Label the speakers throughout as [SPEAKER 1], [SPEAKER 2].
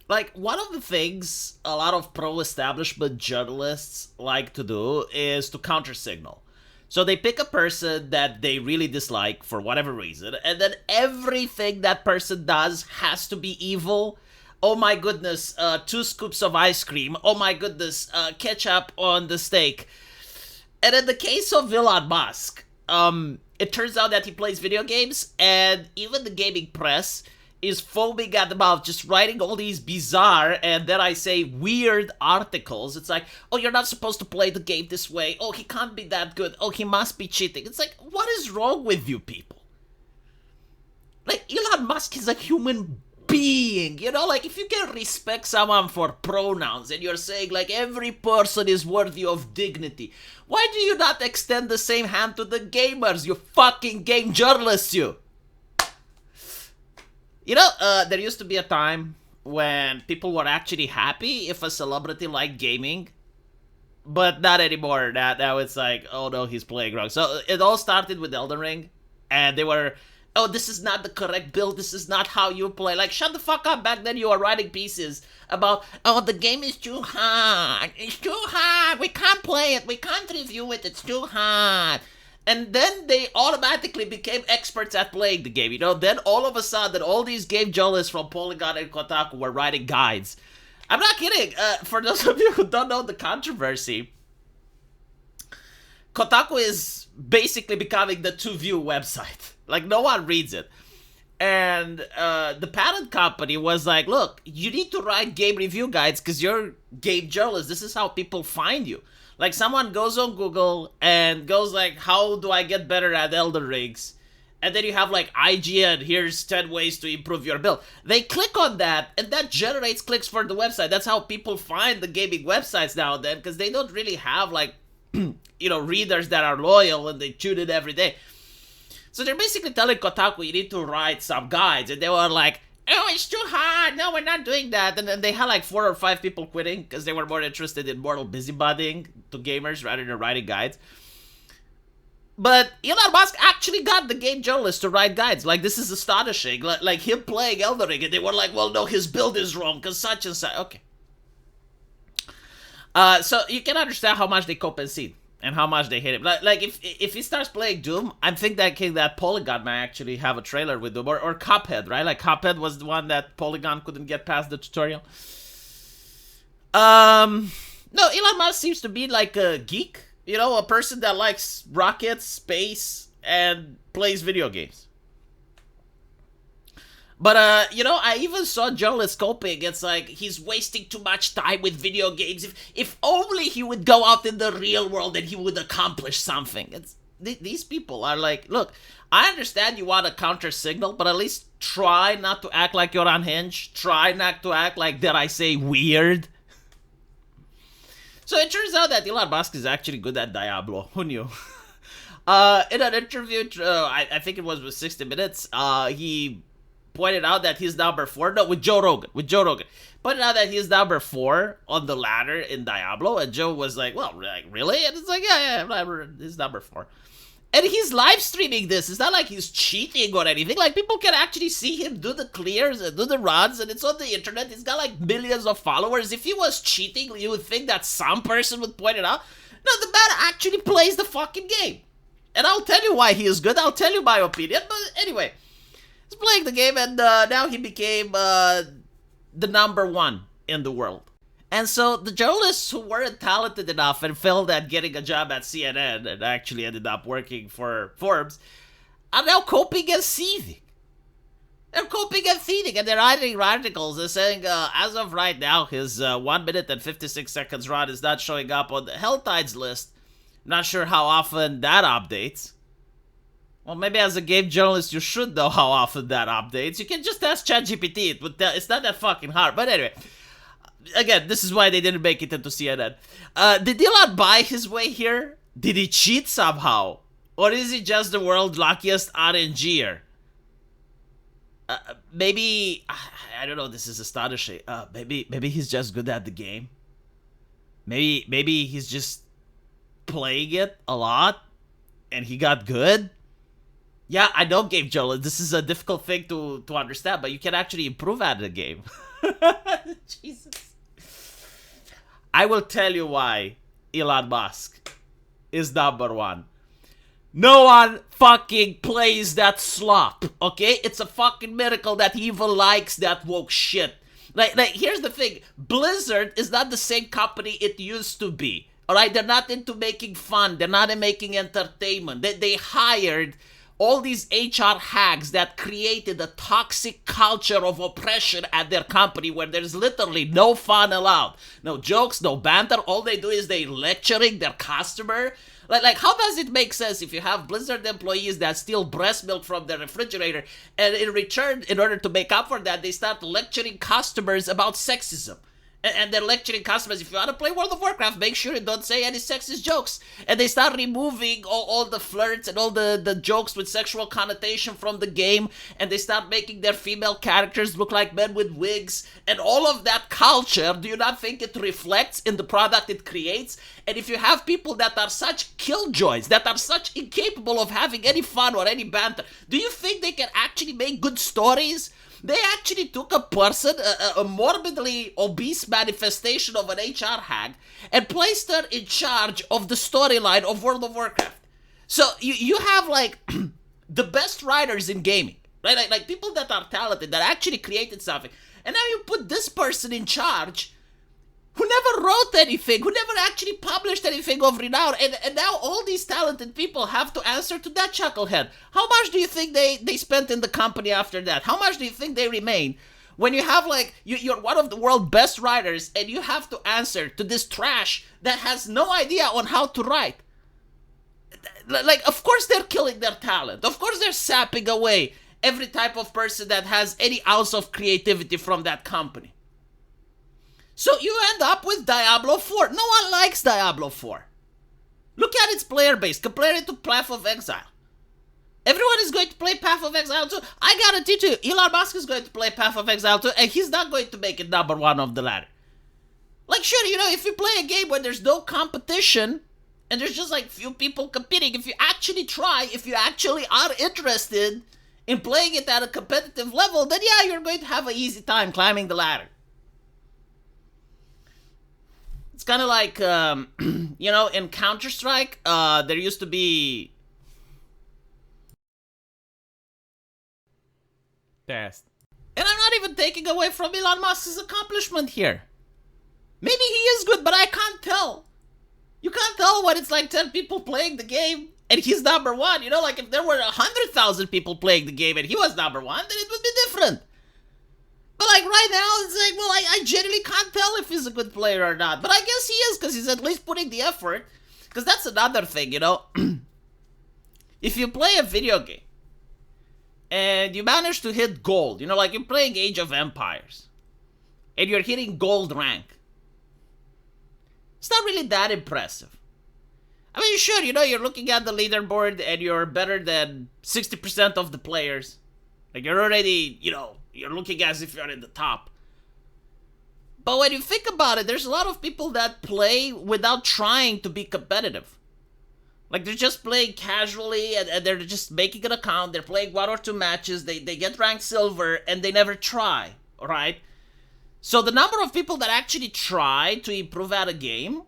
[SPEAKER 1] Like, one of the things a lot of pro-establishment journalists like to do is to counter-signal. So they pick a person that they really dislike for whatever reason, and then everything that person does has to be evil. Oh my goodness, 2 scoops of ice cream. Oh my goodness, ketchup on the steak. And in the case of Elon Musk, it turns out that he plays video games, and even the gaming press is foaming at the mouth, just writing all these bizarre and then I say weird articles. It's like, oh, you're not supposed to play the game this way. Oh, he can't be that good. Oh, he must be cheating. It's like, what is wrong with you people? Like, Elon Musk is a human being, you know? Like, if you can respect someone for pronouns and you're saying, like, every person is worthy of dignity, why do you not extend the same hand to the gamers, you fucking game journalists, you? You know, there used to be a time when people were actually happy if a celebrity liked gaming, but not anymore. Now it's like, oh no, he's playing wrong. So it all started with Elden Ring, and they were, oh, this is not the correct build. This is not how you play. Like, shut the fuck up. Back then, you were writing pieces about, oh, the game is too hard. It's too hard. We can't play it. We can't review it. It's too hard. And then they automatically became experts at playing the game, you know? Then all of a sudden, all these game journalists from Polygon and Kotaku were writing guides. I'm not kidding. For those of you who don't know the controversy, Kotaku is basically becoming the two-view website. Like, no one reads it. And the parent company was like, look, you need to write game review guides because you're game journalists. This is how people find you. Like, someone goes on Google and goes like, how do I get better at Elden Rings? And then you have like IGN, here's 10 ways to improve your build. They click on that, and that generates clicks for the website. That's how people find the gaming websites now and then, because they don't really have like, you know, readers that are loyal and they tune in every day. So they're basically telling Kotaku, you need to write some guides. And they were like, oh, it's too hard. No, we're not doing that. And then they had like 4 or 5 people quitting because they were more interested in mortal busybodying to gamers rather than writing guides. But Elon Musk actually got the game journalists to write guides. Like, this is astonishing. Like him playing Elden Ring, and they were like, well, no, his build is wrong because such and such. Okay. So you can understand how much they cope and see and how much they hate him. Like if he starts playing Doom, I'm thinking that Polygon might actually have a trailer with Doom, or Cuphead, right? Like, Cuphead was the one that Polygon couldn't get past the tutorial. No, Elon Musk seems to be like a geek, you know, a person that likes rockets, space, and plays video games. But, you know, I even saw journalists coping. It's like, he's wasting too much time with video games. If only he would go out in the real world and he would accomplish something. These people are like, look, I understand you want a counter signal, but at least try not to act like you're unhinged. Try not to act like, did I say, weird. So it turns out that Elon Musk is actually good at Diablo. Who knew? In an interview, I think it was with 60 Minutes, he pointed out that he's number 4. No, with Joe Rogan. Pointed out that he's number 4 on the ladder in Diablo. And Joe was like, well, like, really? And it's like, yeah, he's number 4. And he's live streaming this. It's not like he's cheating or anything. Like, people can actually see him do the clears and do the runs, and it's on the internet. He's got like millions of followers. If he was cheating, you would think that some person would point it out. No, the man actually plays the fucking game. And I'll tell you why he is good. I'll tell you my opinion. But anyway, he's playing the game, and now he became the number 1 in the world. And so the journalists who weren't talented enough and failed at getting a job at CNN and actually ended up working for Forbes are now coping and seething. They're coping and seething, and they're writing articles and saying, as of right now, his 1 minute and 56 seconds run is not showing up on the Hell Tides list. Not sure how often that updates. Well, maybe as a game journalist, you should know how often that updates. You can just ask ChatGPT. It's not that fucking hard. But anyway, again, this is why they didn't make it into CNN. Did Elon buy his way here? Did he cheat somehow? Or is he just the world's luckiest RNGer? Maybe, I don't know, this is astonishing. Maybe he's just good at the game. Maybe he's just playing it a lot and he got good. Yeah, I know, game journalist. This is a difficult thing to understand, but you can actually improve at the game. Jesus. I will tell you why Elon Musk is #1. No one fucking plays that slop, okay? It's a fucking miracle that he even likes that woke shit. Like, here's the thing. Blizzard is not the same company it used to be. Alright, they're not into making fun. They're not in making entertainment. They hired all these HR hacks that created a toxic culture of oppression at their company where there's literally no fun allowed. No jokes, no banter. All they do is they lecturing their customer. Like, how does it make sense if you have Blizzard employees that steal breast milk from their refrigerator, and in return, in order to make up for that, they start lecturing customers about sexism? And they're lecturing customers, if you want to play World of Warcraft, make sure you don't say any sexist jokes. And they start removing all the flirts and all the jokes with sexual connotation from the game. And they start making their female characters look like men with wigs. And all of that culture, do you not think it reflects in the product it creates? And if you have people that are such killjoys, that are such incapable of having any fun or any banter, do you think they can actually make good stories? They actually took a person, a morbidly obese manifestation of an HR hack, and placed her in charge of the storyline of World of Warcraft. So you have like the best writers in gaming, right? Like people that are talented, that actually created something. And now you put this person in charge who never wrote anything, who never actually published anything of renown, and now all these talented people have to answer to that chucklehead. How much do you think they spent in the company after that? How much do you think they remain? When you have, like, you're one of the world's best writers, and you have to answer to this trash that has no idea on how to write. Like, of course they're killing their talent. Of course they're sapping away every type of person that has any ounce of creativity from that company. So you end up with Diablo 4. No one likes Diablo 4. Look at its player base. Compare it to Path of Exile. Everyone is going to play Path of Exile too. I guarantee you, Elon Musk is going to play Path of Exile too, and he's not going to make it #1 of the ladder. Like, sure, you know, if you play a game where there's no competition, and there's just like few people competing, if you actually try, if you actually are interested in playing it at a competitive level, then yeah, you're going to have an easy time climbing the ladder. It's kind of like, you know, in Counter-Strike, there used to be...
[SPEAKER 2] Test.
[SPEAKER 1] And I'm not even taking away from Elon Musk's accomplishment here. Maybe he is good, but I can't tell. You can't tell when it's like 10 people playing the game and he's #1. You know, like if there were 100,000 people playing the game and he was #1, then it would be different. But like right now, it's like, well, I genuinely can't tell if he's a good player or not. But I guess he is, because he's at least putting the effort. Because that's another thing, you know. If you play a video game and you manage to hit gold, you know, like you're playing Age of Empires and you're hitting gold rank, it's not really that impressive. I mean, sure, you know, you're looking at the leaderboard and you're better than 60% of the players. Like, you're already, you know, you're looking as if you're in the top. But when you think about it, there's a lot of people that play without trying to be competitive. Like, they're just playing casually, and they're just making an account, they're playing 1 or 2 matches, they get ranked silver, and they never try, alright? So the number of people that actually try to improve at a game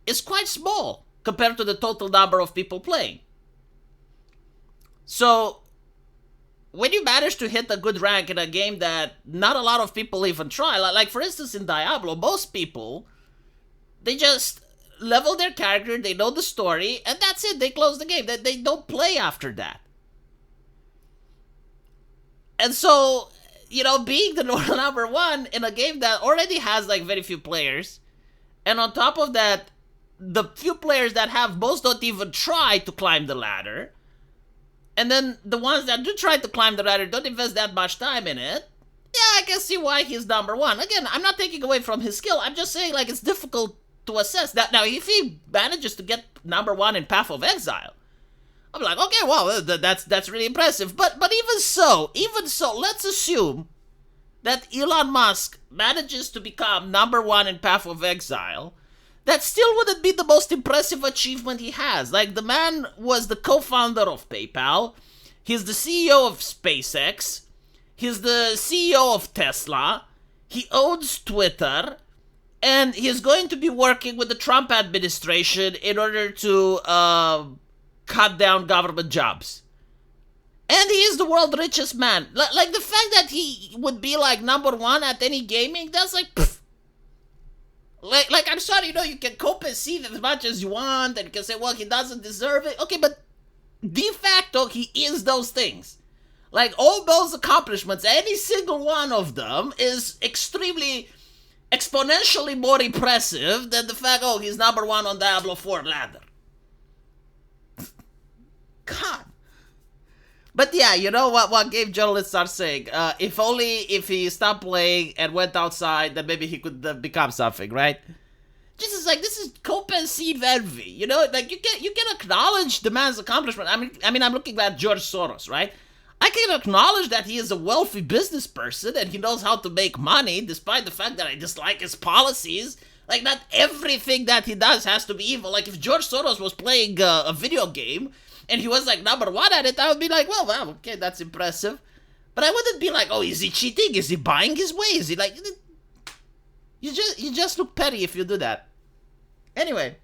[SPEAKER 1] is quite small compared to the total number of people playing. So when you manage to hit a good rank in a game that not a lot of people even try, like for instance in Diablo, most people, they just level their character, they know the story, and that's it, they close the game. They don't play after that. And so, you know, being the #1 in a game that already has like very few players, and on top of that, the few players that have most don't even try to climb the ladder, and then the ones that do try to climb the ladder don't invest that much time in it, yeah, I can see why he's #1. Again, I'm not taking away from his skill, I'm just saying, like, it's difficult to assess that. Now, if he manages to get #1 in Path of Exile, I'm like, okay, well, that's really impressive. But even so, let's assume that Elon Musk manages to become #1 in Path of Exile. That still wouldn't be the most impressive achievement he has. Like, the man was the co-founder of PayPal. He's the CEO of SpaceX. He's the CEO of Tesla. He owns Twitter, and he's going to be working with the Trump administration in order to cut down government jobs. And he is the world's richest man. Like, the fact that he would be, like, #1 at any gaming, that's like, pfft. Like, I'm sorry, you can compensate as much as you want, and you can say, well, he doesn't deserve it. Okay, but de facto, he is those things. Like, all those accomplishments, any single one of them is exponentially more impressive than the fact, he's #1 on Diablo 4 ladder. God. But yeah, you know what game journalists are saying? If he stopped playing and went outside, then maybe he could become something, right? Just like, this is compensative envy, like you can acknowledge the man's accomplishment. I mean, I'm looking at George Soros, right? I can acknowledge that he is a wealthy business person and he knows how to make money, despite the fact that I dislike his policies. Like, not everything that he does has to be evil. Like, if George Soros was playing a video game and he was like #1 at it, I would be like, well, wow, okay, that's impressive. But I wouldn't be like, is he cheating? Is he buying his way? Is he like... You just look petty if you do that. Anyway,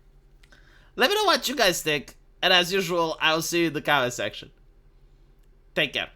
[SPEAKER 1] let me know what you guys think. And as usual, I'll see you in the comment section. Take care.